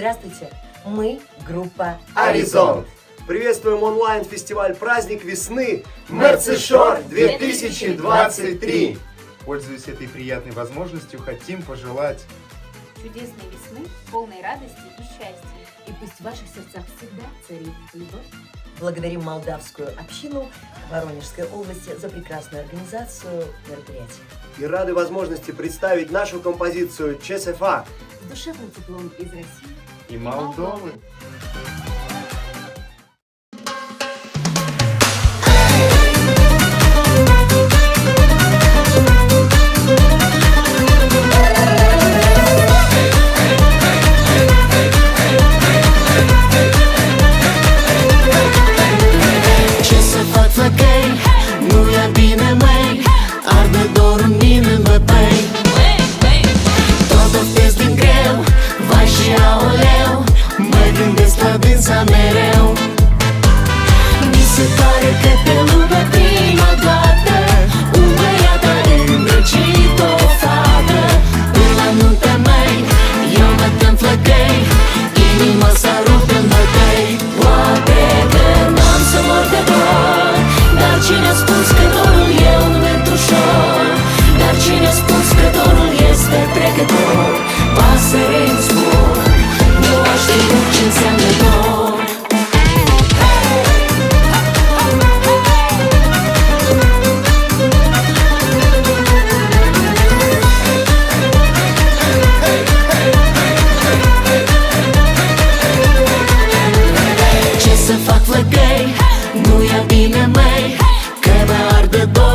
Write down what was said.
Здравствуйте, мы группа Horizont. Приветствуем онлайн-фестиваль «Праздник весны» Мерцешор 2023. Пользуясь этой приятной возможностью, хотим пожелать чудесной весны, полной радости и счастья. И пусть в ваших сердцах всегда царит любовь. Благодарим молдавскую общину Воронежской области за прекрасную организацию мероприятия. И рады возможности представить нашу композицию «ЧСФА» С душевным теплом из России и Молдовы. Mereu mi se pare că pe lume prima dată un băiat a îndrăgit o fată. Până la nuntă, măi, eu mă tem flăcăi, inima s-a rupt în bătăi. Poate că n-am să mor de dor, dar cine a spus că dorul e un vent ușor? Dar cine a spus că dorul este trecător? Pasăre în zbor, nu a știut ce înseamnă dor. Nu e bine, măi, că mă arde dor.